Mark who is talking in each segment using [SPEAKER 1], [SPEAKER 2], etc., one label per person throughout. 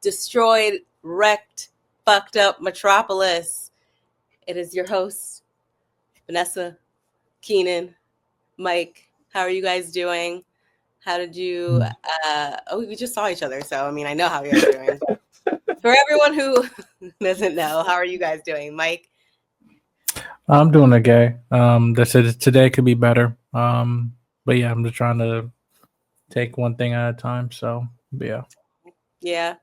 [SPEAKER 1] destroyed, wrecked, fucked up Metropolis. It is your host, Vanessa, Keenan, Mike. How are you guys doing? How did you? We just saw each other, so I mean, I know how you guys are doing. But for everyone who doesn't know, how are you guys doing, Mike?
[SPEAKER 2] I'm doing okay. Today could be better. But yeah, I'm just trying to take one thing at a time. So yeah.
[SPEAKER 1] Yeah.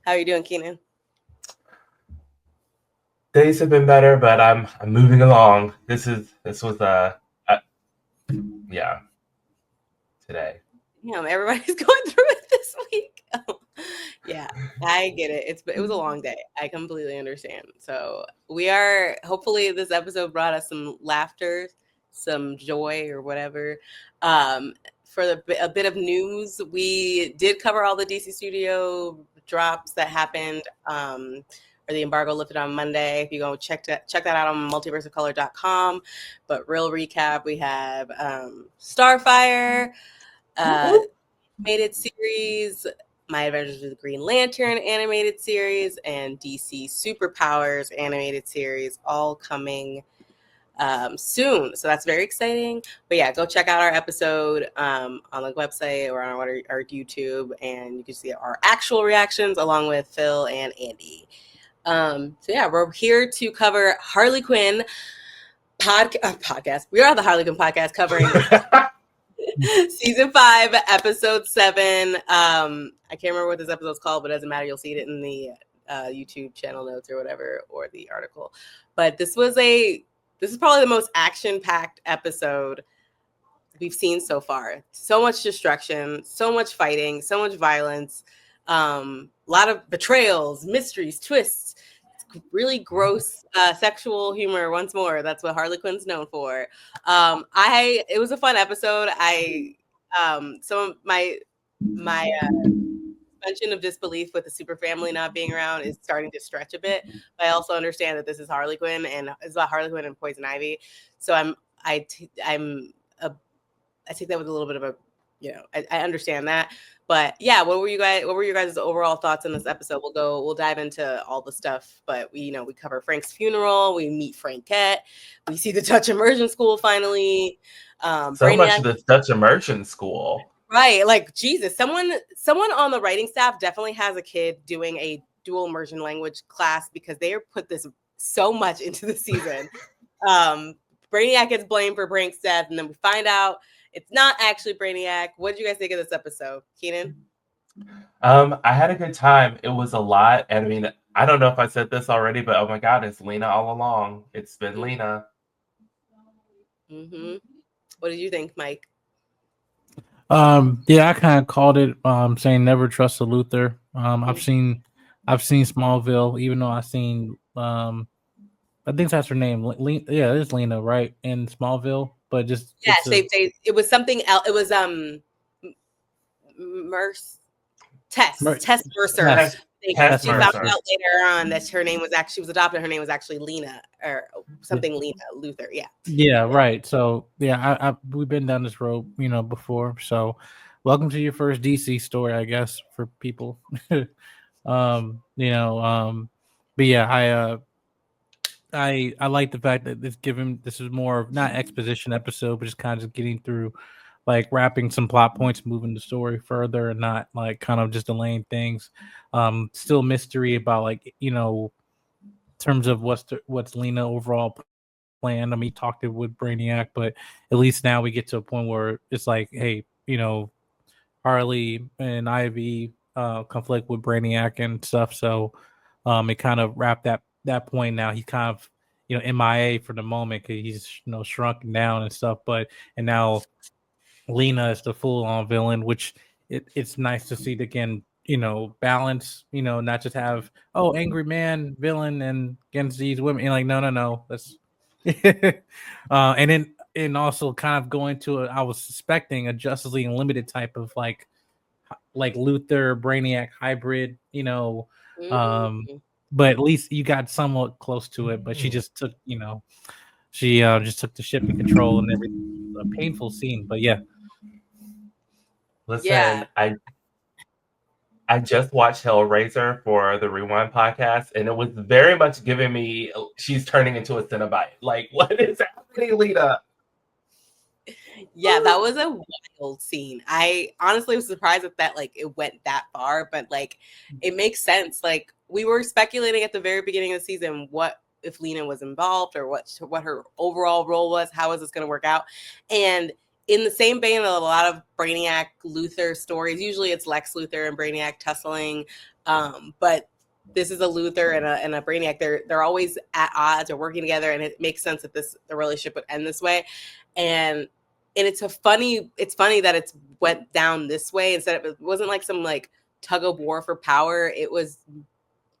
[SPEAKER 1] How are you doing, Keenan?
[SPEAKER 3] Days have been better, but I'm moving along. This was yeah, today.
[SPEAKER 1] Yeah, everybody's going through it this week. Yeah, I get it. It was a long day. I completely understand. So hopefully this episode brought us some laughter, some joy or whatever. For a bit of news, we did cover all the DC Studio drops that happened, or the embargo lifted on Monday. If you go check that out on multiverseofcolor.com. But real recap, we have Starfire, animated series, My Adventures with the Green Lantern animated series, and DC Superpowers animated series, all coming soon. So that's very exciting. But yeah, go check out our episode on the website or on our YouTube, and you can see our actual reactions along with Phil and Andy. So yeah, we're here to cover Harley Quinn podcast. We are the Harley Quinn podcast covering season 5, episode 7. I can't remember what this episode's called, but it doesn't matter. You'll see it in the YouTube channel notes or whatever, or the article. But this is probably the most action-packed episode we've seen so far. So much destruction, so much fighting, so much violence, a lot of betrayals, mysteries, twists, really gross sexual humor once more. That's what Harley Quinn's known for. It was a fun episode. Some of my suspension of disbelief with the super family not being around is starting to stretch a bit. But I also understand that this is Harley Quinn, and it's about Harley Quinn and Poison Ivy. So I take that with a little bit of a, I understand that. But yeah, what were your guys' overall thoughts on this episode? We'll dive into all the stuff, but we cover Frank's funeral, we meet Frankette, we see the Dutch immersion school finally.
[SPEAKER 3] Much of the Dutch immersion school.
[SPEAKER 1] Right, like Jesus, someone on the writing staff definitely has a kid doing a dual immersion language class, because they put this so much into the season. Brainiac gets blamed for Brank's death, and then we find out it's not actually Brainiac. What did you guys think of this episode, Keenan?
[SPEAKER 3] I had a good time. It was a lot. And I mean, I don't know if I said this already, but oh my God, it's Lena all along. It's been Lena.
[SPEAKER 1] Mm-hmm. What did you think, Mike?
[SPEAKER 2] Yeah, I kind of called it, saying never trust a Luthor. I've seen Smallville, even though I've seen, I think that's her name. Yeah, it is Lena, right? In Smallville, but just
[SPEAKER 1] it was something else. It was Tess Mercer. She found out later on that her name was she was adopted. Her name was actually Lena or something. Lena Luthor. Yeah.
[SPEAKER 2] Yeah. Right. So yeah, we've been down this road, before. So welcome to your first DC story, I guess, for people. But yeah, I like the fact that this is more of not exposition episode, but just kind of getting through, like wrapping some plot points, moving the story further, and not like kind of just delaying things. Still mystery about, like, in terms of what's Lena overall plan. I mean, talked it with Brainiac, but at least now we get to a point where it's like, hey, Harley and Ivy conflict with Brainiac and stuff. So it kind of wrapped that point. Now he kind of MIA for the moment because he's shrunken down and stuff. And now Lena is the full-on villain, which it's nice to see again. Balance. Not just have angry man villain and against these women. Like no, that's and also kind of going to I was suspecting a Justice League Unlimited type of like Luthor Brainiac hybrid. But at least you got somewhat close to it. But she just took, just took the ship in control and everything. A painful scene, but yeah.
[SPEAKER 3] Listen, I just watched Hellraiser for the Rewind podcast, and it was very much giving me she's turning into a Cenobite. Like, what is happening, Lita?
[SPEAKER 1] Yeah, that was a wild scene. I honestly was surprised that like it went that far, but like it makes sense. Like we were speculating at the very beginning of the season what if Lena was involved or what her overall role was, how is this going to work out? And in the same vein of a lot of Brainiac Luthor stories, usually it's Lex Luthor and Brainiac tussling, but this is a Luthor and a Brainiac. They're always at odds or working together, and it makes sense that the relationship would end this way. And it's funny that it's went down this way instead of it wasn't like some like tug of war for power. It was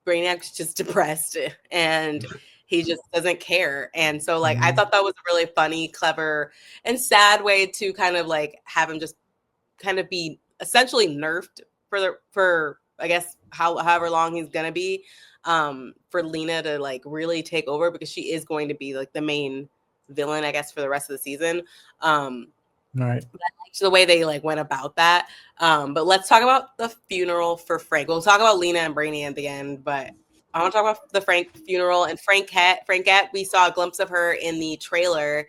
[SPEAKER 1] Brainiac's just depressed and he just doesn't care. And so like I thought that was a really funny, clever, and sad way to kind of like have him just kind of be essentially nerfed for I guess however long he's gonna be, for Lena to like really take over, because she is going to be like the main villain, I guess, for the rest of the season.
[SPEAKER 2] Right.
[SPEAKER 1] I liked the way they like went about that. But let's talk about the funeral for Frank. We'll talk about Lena and Brainy at the end, but I want to talk about the Frank funeral and Frankette. We saw a glimpse of her in the trailer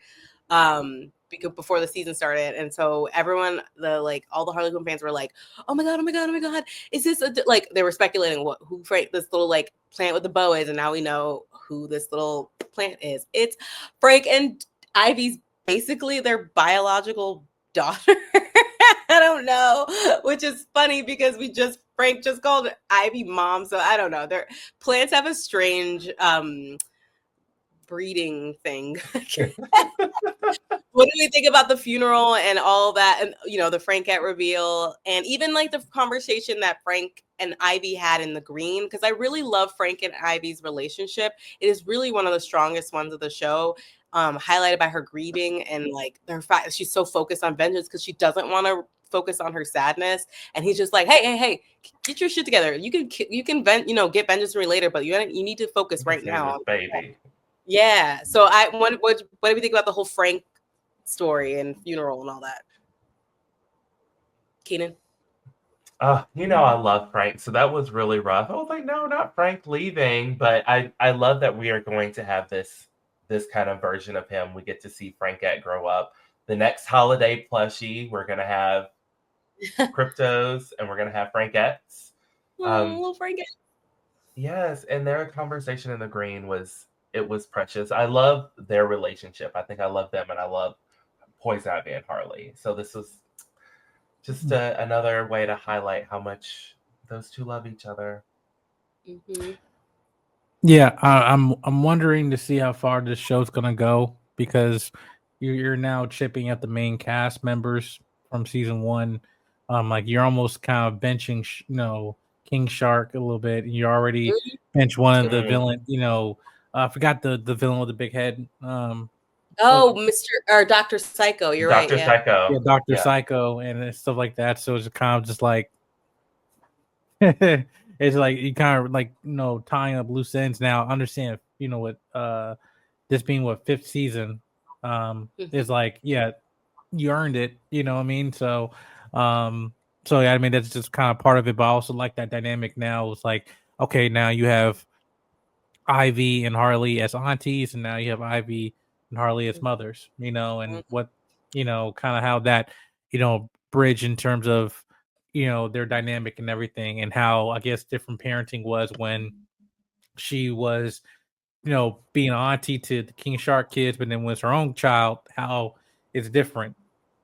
[SPEAKER 1] before the season started, and so everyone, all the Harley Quinn fans were like, "Oh my god, oh my god, oh my god! Is this like?" They were speculating who Frank, this little like plant with the bow is, and now we know who this little plant is. It's Frank and Ivy's basically their biological daughter. I don't know, which is funny because Frank just called Ivy mom, so I don't know. Their plants have a strange breeding thing. What do we think about the funeral and all that, and the Frankette reveal, and even like the conversation that Frank and Ivy had in the green? Because I really love Frank and Ivy's relationship. It is really one of the strongest ones of the show, highlighted by her grieving and like the fact that she's so focused on vengeance because she doesn't want to focus on her sadness. And he's just like, hey, get your shit together. You can get vengeance from me later, but you need to focus right now,
[SPEAKER 3] baby.
[SPEAKER 1] Yeah. So what do we think about the whole Frank story and funeral and all that? Keenan?
[SPEAKER 3] I love Frank, so that was really rough. I was like, no, not Frank leaving, but I love that we are going to have this kind of version of him. We get to see Frankette grow up. The next holiday plushie, we're going to have Cryptos, and we're going to have Frankettes.
[SPEAKER 1] Little Frankette.
[SPEAKER 3] Yes, and their conversation in the green was precious. I love their relationship. I think I love them, and I love Poison Ivy and Harley. So this was just another way to highlight how much those two love each other.
[SPEAKER 1] Mm-hmm.
[SPEAKER 2] Yeah, I'm wondering to see how far this show's gonna go, because you're now chipping at the main cast members from season 1. Like you're almost kind of benching, King Shark a little bit. You already bench one of the villain. I forgot the villain with the big head.
[SPEAKER 1] Mr. or Dr. Psycho. You're right.
[SPEAKER 3] Dr. Psycho.
[SPEAKER 2] Yeah, Dr. Psycho and stuff like that. So it's kind of just like it's like you kind of like tying up loose ends. Now understand, what this being what 5th season is like. Yeah, you earned it. You know what I mean? So yeah, I mean that's just kind of part of it. But I also like that dynamic now. It's like, okay, now you have Ivy and Harley as aunties, and now you have Ivy and Harley as mothers, and what, kind of how that, bridge in terms of, their dynamic and everything, and how I guess different parenting was when she was, being an auntie to the King Shark kids, but then when it's her own child, how it's different,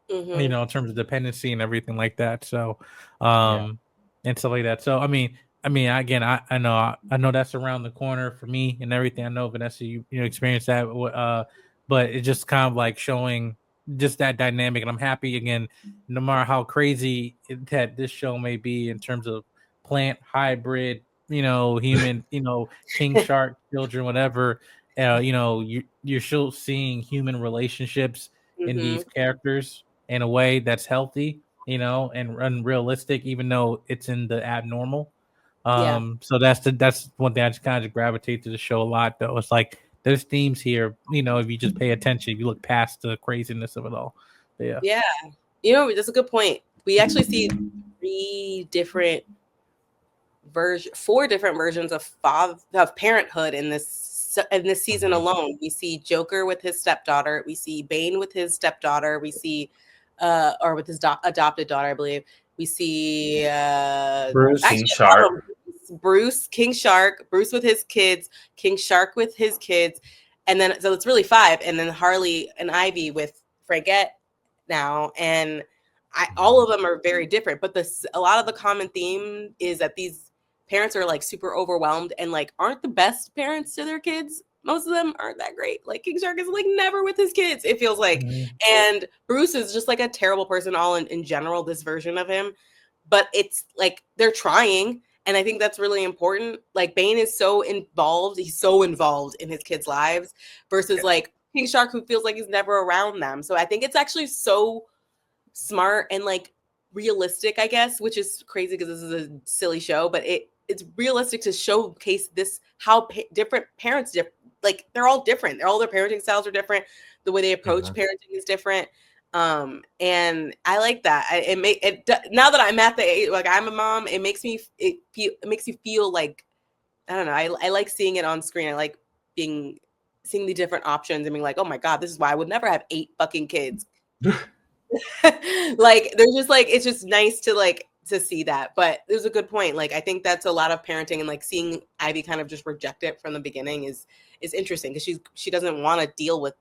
[SPEAKER 2] in terms of dependency and everything like that. So, and stuff like that. So, I mean, again, I know that's around the corner for me and everything. I know, Vanessa, you experienced that, but it's just kind of like showing just that dynamic. And I'm happy, again, no matter how crazy that this show may be in terms of plant hybrid, human, king shark children, whatever, you're still seeing human relationships in these characters in a way that's healthy, and unrealistic, even though it's in the abnormal. So that's one thing I just kind of gravitate to the show a lot, though. It's like there's themes here, if you just pay attention, if you look past the craziness of it all.
[SPEAKER 1] Yeah. That's a good point. We actually see 3 different four different versions of parenthood in this season alone. We see Joker with his stepdaughter. We see Bane with his stepdaughter. We see, or with his adopted daughter, I believe. We see
[SPEAKER 3] King Shark.
[SPEAKER 1] King Shark, Bruce with his kids, King Shark with his kids, and then so it's really 5, and then Harley and Ivy with Frankette now, and all of them are very different. But a lot of the common theme is that these parents are like super overwhelmed and like aren't the best parents to their kids. Most of them aren't that great. Like King Shark is like never with his kids, it feels like. And Bruce is just like a terrible person all in general, this version of him. But it's like they're trying. And I think that's really important. Like Bane is so involved. He's so involved in his kids' lives versus like King Shark, who feels like he's never around them. So I think it's actually so smart and like realistic, I guess, which is crazy because this is a silly show, but it's realistic to showcase this, how different parents like they're all different. All their parenting styles are different. The way they approach parenting is different. And I like that. Now that I'm at the age, like I'm a mom, it makes you feel like, I don't know. I like seeing it on screen. I like seeing the different options and being like, oh my God, this is why I would never have 8 fucking kids. Like there's just like, it's just nice to see that. But it was a good point. Like I think that's a lot of parenting, and like seeing Ivy kind of just reject it from the beginning is interesting, because she doesn't want to deal with.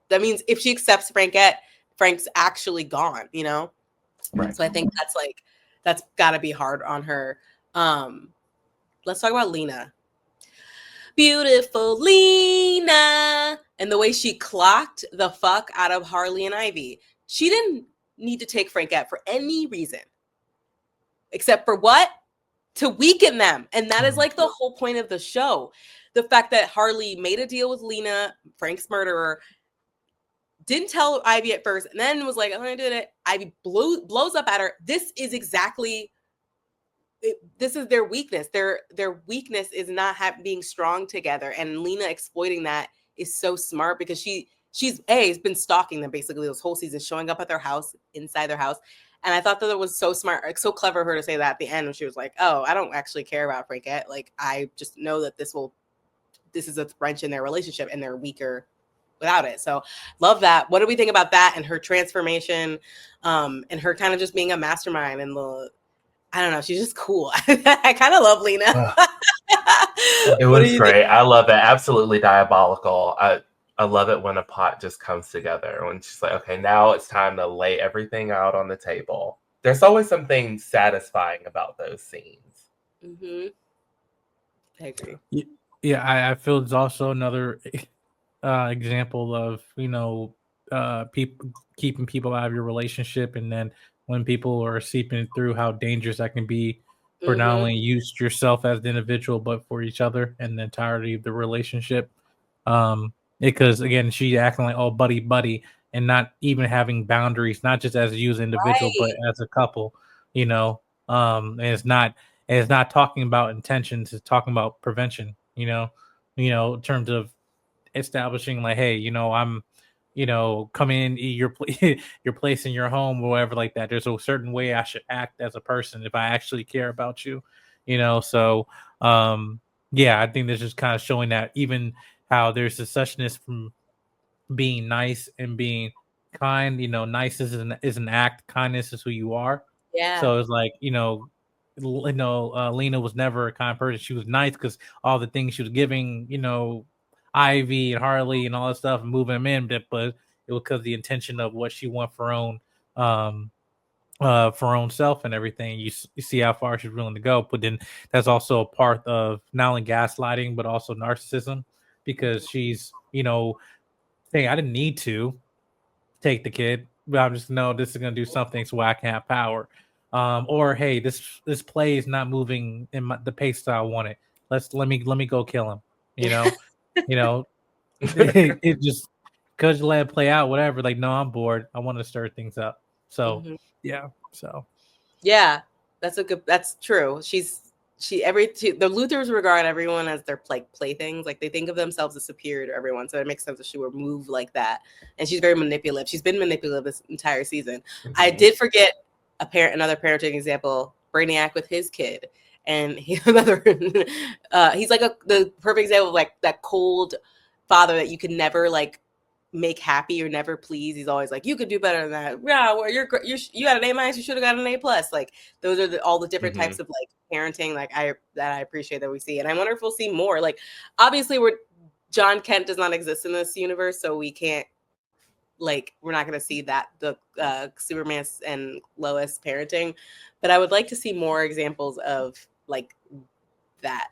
[SPEAKER 1] That means if she accepts Frank's actually gone, you know?
[SPEAKER 3] Right.
[SPEAKER 1] So I think that's got to be hard on her. Let's talk about Lena. Beautiful Lena. And the way she clocked the fuck out of Harley and Ivy. She didn't need to take Frankette for any reason. Except for what? To weaken them. And that is like the whole point of the show. The fact that Harley made a deal with Lena, Frank's murderer, didn't tell Ivy at first, and then was like, oh, I did it. Ivy blows up at her. This is their weakness. Their weakness is not being strong together. And Lena exploiting that is so smart, because she's been stalking them basically this whole season, showing up at their house, inside their house. And I thought that it was so smart, like so clever of her to say that at the end, when she was like, oh, I don't actually care about Frankette. Like, I just know that this is a wrench in their relationship, and they're weaker without it. So love that. What do we think about that and her transformation, and her kind of just being a mastermind, and I don't know, she's just cool. I kind of love Lena.
[SPEAKER 3] It was great. I love it. Absolutely diabolical. I love it when a pot just comes together, when she's like, okay, now it's time to lay everything out on the table. There's always something satisfying about those scenes.
[SPEAKER 1] I agree.
[SPEAKER 2] Yeah, I feel it's also another example of, people keeping people out of your relationship, and then when people are seeping through, how dangerous that can be for not only yourself as the individual, but for each other and the entirety of the relationship. Because again, she acting like all buddy, and not even having boundaries, not just as you as an individual, but as a couple. And it's not talking about intentions; it's talking about prevention. In terms of establishing like, hey, I'm, come in your place in your home or whatever like that. There's a certain way I should act as a person if I actually care about you, So, yeah, I think this is kind of showing that even how there's a suchness from being nice and being kind. Nice is an act. Kindness is who you are.
[SPEAKER 1] Yeah.
[SPEAKER 2] So it's like, Lena was never a kind person. She was nice because all the things she was giving, Ivy and Harley and all that stuff, and moving them in, but it was because the intention of what she wanted for her own self and everything. You see how far she's willing to go, but then that's also a part of not only gaslighting but also narcissism, because she's saying, I didn't need to take the kid, but I'm just this is gonna do something so I can have power. Or hey, this play is not moving in the pace that I want it. Let me go kill him. It just because you let it play out, whatever. Like, no, I'm bored. I want to stir things up. So yeah. So
[SPEAKER 1] yeah, that's true. The Luthers regard everyone as their playthings. Like they think of themselves as superior to everyone. So it makes sense that she would move like that. And she's very manipulative. She's been manipulative this entire season. I did forget another parenting example, Brainiac with his kid. and he's he's like the perfect example of like that cold father that you can never like make happy or never please. He's always like, you could do better than that. Yeah, well, you got an A minus, you should have got an A plus. Like those are all the different types of like parenting like I appreciate that we see, and I wonder if we'll see more. Like obviously John Kent does not exist in this universe, so we can't like we're not going to see that the Superman and Lois parenting, but I would like to see more examples of like that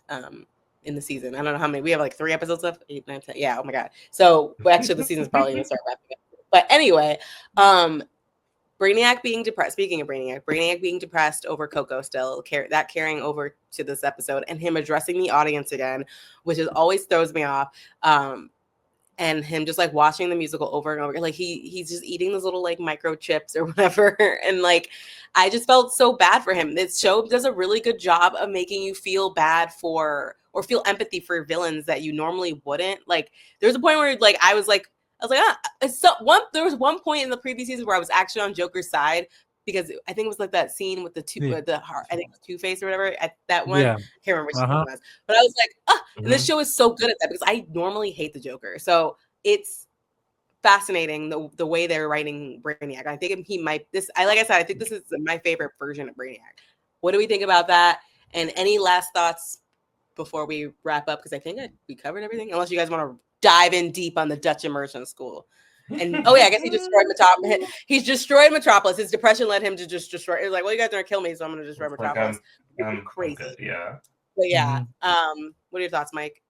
[SPEAKER 1] in the season. I don't know how many we have, like 3 episodes left, 8, 9, 10. Yeah, oh my god. So actually the season's probably gonna start wrapping up. But anyway, Brainiac being depressed. Speaking of Brainiac being depressed over Coco still carrying over to this episode, and him addressing the audience again, which is always throws me off. And him just like watching the musical over and over, like he's just eating those little like microchips or whatever, and like I just felt so bad for him. This show does a really good job of making you feel bad for or feel empathy for villains that you normally wouldn't. Like there's a point where like I was like there was one point in the previous season where I was actually on Joker's side, because I think it was like that scene with the heart, I think Two-Face or whatever. That one, I can't remember which one it was, but I was like, and this show is so good at that because I normally hate the Joker. So it's fascinating the way they're writing Brainiac. I think he might like I said, I think this is my favorite version of Brainiac. What do we think about that? And any last thoughts before we wrap up? Because I think we covered everything, unless you guys want to dive in deep on the Dutch immersion school. And oh yeah, I guess he destroyed Metropolis. He's destroyed Metropolis. His depression led him to just destroy. It was like, well, you guys are gonna kill me, so I'm gonna destroy Metropolis.
[SPEAKER 3] I'm
[SPEAKER 1] crazy.
[SPEAKER 3] good, yeah.
[SPEAKER 1] But yeah. What are your thoughts, Mike?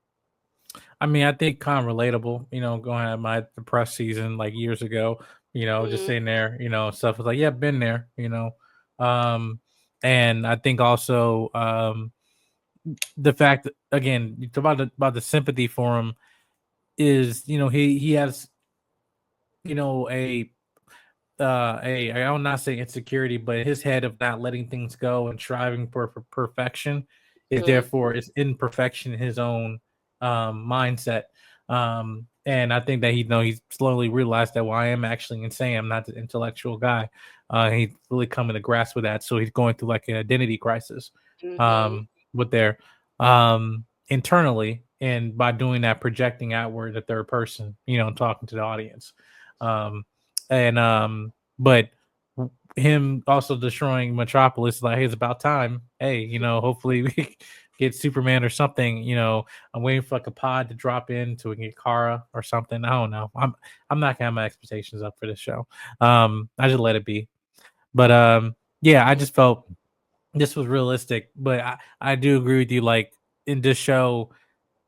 [SPEAKER 2] I mean, I think kind of relatable. You know, going at my depressed season like years ago. You know, just sitting there. You know, stuff was like, yeah, been there. You know, and I think also the fact that, again, about the sympathy for him is, you know, he has, you know, I will not say insecurity, but his head of not letting things go and striving for perfection is therefore is imperfection in his own mindset. And I think that he's slowly realized that, well, I am actually insane. I'm not the intellectual guy. He's really coming to grasp with that. So he's going through like an identity crisis with their internally, and by doing that, projecting outward the third person, you know, talking to the audience. But him also destroying Metropolis, like, hey, it's about time. Hey, you know, hopefully we get Superman or something. You know, I'm waiting for like a pod to drop in so we can get Kara or something. I don't know. I'm not gonna have my expectations up for this show. I just let it be. But yeah, I just felt this was realistic. But I do agree with you. Like in this show,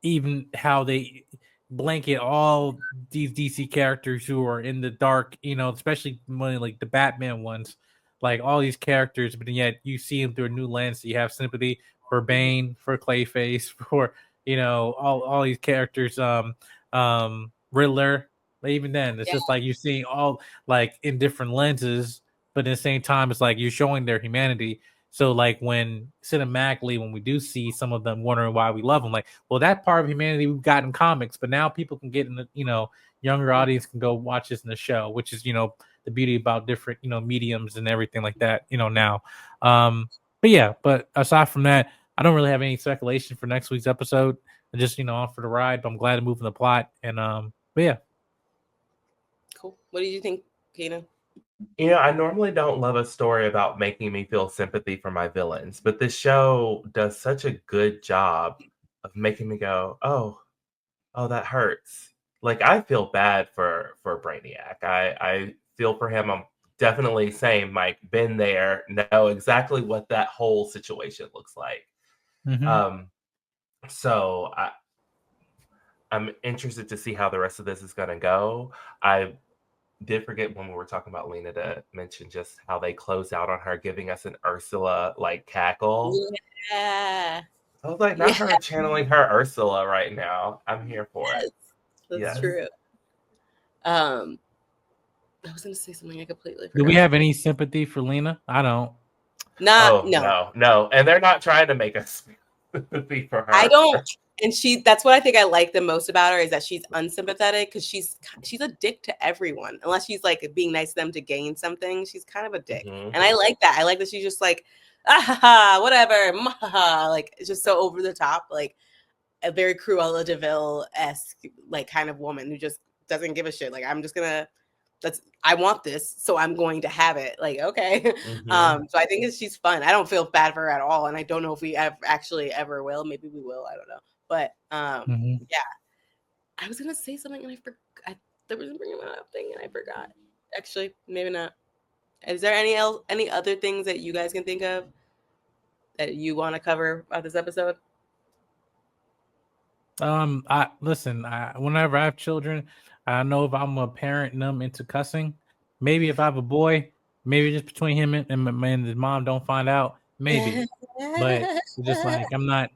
[SPEAKER 2] even how they blanket all these DC characters who are in the dark, you know, especially when like the Batman ones, like all these characters, but yet you see them through a new lens. So you have sympathy for Bane, for Clayface, for, you know, all these characters, Riddler. But even then, it's just like you're seeing all like in different lenses, but at the same time, it's like you're showing their humanity. So like when cinematically, when we do see some of them wondering why we love them, like, well, that part of humanity we've got in comics, but now people can get in the, you know, younger audience can go watch this in the show, which is, you know, the beauty about different, you know, mediums and everything like that, you know, now. But yeah, but aside from that, I don't really have any speculation for next week's episode. I'm just, you know, on for the ride, but I'm glad to move in the plot. And but yeah.
[SPEAKER 1] Cool. What did you think, Kanan?
[SPEAKER 3] You know, I normally don't love a story about making me feel sympathy for my villains, but this show does such a good job of making me go, oh, that hurts. Like, I feel bad for Brainiac. I feel for him. I'm definitely same, Mike, been there, know exactly what that whole situation looks like. So I'm interested to see how the rest of this is going to go. I did forget when we were talking about Lena to mention just how they closed out on her giving us an Ursula like cackle.
[SPEAKER 1] Yeah.
[SPEAKER 3] I was like, not her channeling her Ursula right now. I'm here for it.
[SPEAKER 1] That's true. I was going to say something I completely forgot.
[SPEAKER 2] Do we have any sympathy for Lena? I don't.
[SPEAKER 3] No. And they're not trying to make us sympathy for her.
[SPEAKER 1] I don't. And that's what I think I like the most about her, is that she's unsympathetic, because she's a dick to everyone, unless she's like being nice to them to gain something. She's kind of a dick. And I like that. I like that she's just like, whatever, like it's just so over the top, like a very Cruella de Vil-esque like kind of woman who just doesn't give a shit. Like I'm just gonna I want this, so I'm going to have it. Like, okay.
[SPEAKER 3] Mm-hmm.
[SPEAKER 1] So I think she's fun. I don't feel bad for her at all. And I don't know if we actually ever will. Maybe we will. I don't know. But yeah, I was going to say something and I forgot. There was a bringing up thing and I forgot. Actually, maybe not. Is there any other things that you guys can think of that you want to cover about this episode?
[SPEAKER 2] Whenever I have children, I know if I'm a parent and I'm into cussing, maybe if I have a boy, maybe just between him and his mom don't find out, maybe. But just like I'm not,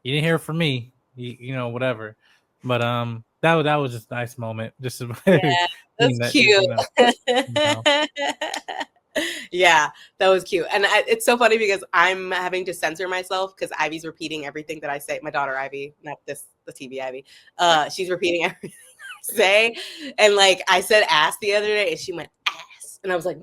[SPEAKER 2] you didn't hear it from me, whatever. But that was just a nice moment. Just
[SPEAKER 1] Yeah, that's cute.
[SPEAKER 2] know.
[SPEAKER 1] Yeah, that was cute. And it's so funny because I'm having to censor myself because Ivy's repeating everything that I say. My daughter Ivy, not the TV Ivy. She's repeating everything I say. And like I said ass the other day and she went ass. And I was like,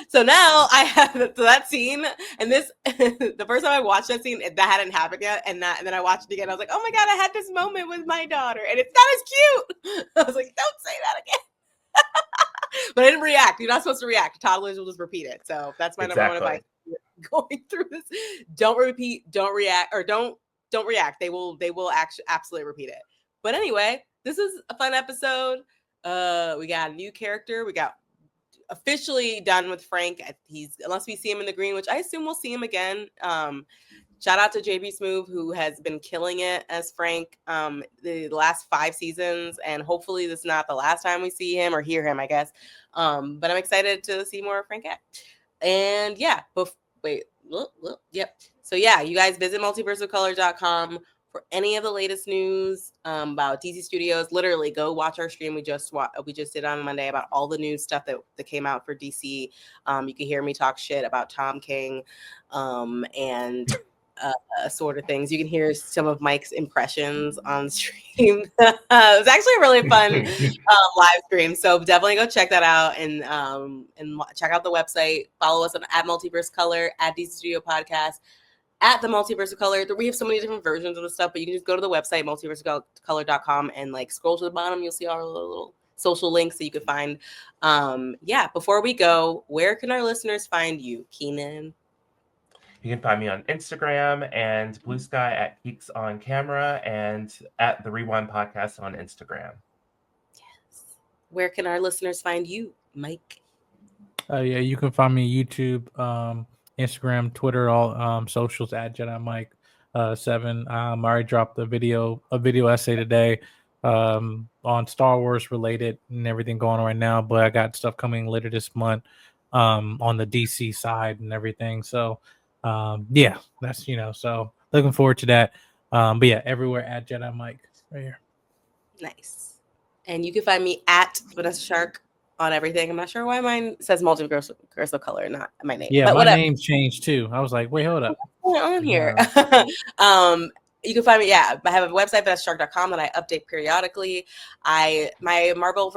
[SPEAKER 1] So now I have that scene, and this the first time I watched that scene, that hadn't happened yet, and then I watched it again. I was like, oh my god, I had this moment with my daughter, and it's not as cute. I was like, don't say that again. But I didn't react. You're not supposed to react. Toddlers will just repeat it. So that's my number one advice. Going through this, don't repeat, don't react, or don't react. They will actually absolutely repeat it. But anyway, this is a fun episode. We got a new character. We got officially done with Frank. Unless we see him in the green, which I assume we'll see him again. Shout out to JB Smoove, who has been killing it as Frank the last 5 seasons, and hopefully this is not the last time we see him or hear him, I guess. But I'm excited to see more of Frank. And yeah, yep. So yeah, you guys visit multiverseofcolor.com for any of the latest news about DC Studios. Literally, go watch our stream we just did on Monday about all the new stuff that came out for DC. You can hear me talk shit about Tom King and sort of things. You can hear some of Mike's impressions on stream. It was actually a really fun live stream, so definitely go check that out and check out the website. Follow us on at Multiverse Color, at DC Studio Podcast, at the Multiverse of Color. We have so many different versions of the stuff, but you can just go to the website multiverseofcolor.com and like scroll to the bottom. You'll see all the little social links that you can find. Yeah, before we go, where can our listeners find you, Keenan?
[SPEAKER 3] You can find me on Instagram and Blue Sky at Geeks on Camera and at the Rewind Podcast on Instagram.
[SPEAKER 1] Yes. Where can our listeners find you, Mike?
[SPEAKER 2] Yeah, you can find me YouTube, Instagram, Twitter, all socials at Jedi Mike 7. I already dropped a video essay today on Star Wars related and everything going on right now, but I got stuff coming later this month on the DC side and everything. So yeah, that's so looking forward to that. But yeah, everywhere at Jedi Mike right here.
[SPEAKER 1] Nice. And you can find me at Vanessa Shark on everything. I'm not sure why mine says Multiverse of Color, not my name.
[SPEAKER 2] Yeah,
[SPEAKER 1] but
[SPEAKER 2] my
[SPEAKER 1] whatever.
[SPEAKER 2] Name's changed too. I was like, wait, hold up.
[SPEAKER 1] What's going on here? You can find me. Yeah, I have a website, vanessashark.com, that I update periodically. My Marvel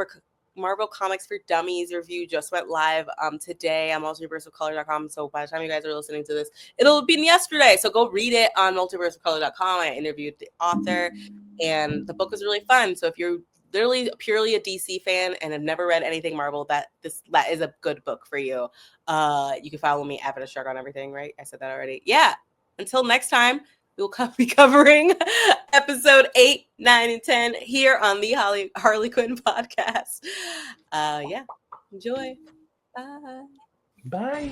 [SPEAKER 1] Comics for Dummies review just went live today on multiverseofcolor.com. So by the time you guys are listening to this, it'll be yesterday. So go read it on multiverseofcolor.com. I interviewed the author, and the book was really fun. So if you're literally purely a DC fan and have never read anything Marvel, that is a good book for you. You can follow me at Vanessa Shark on everything, right? I said that already. Yeah. Until next time, we'll be covering episode 8, 9, and 10 here on the Harley Quinn podcast. Yeah. Enjoy. Bye.
[SPEAKER 3] Bye.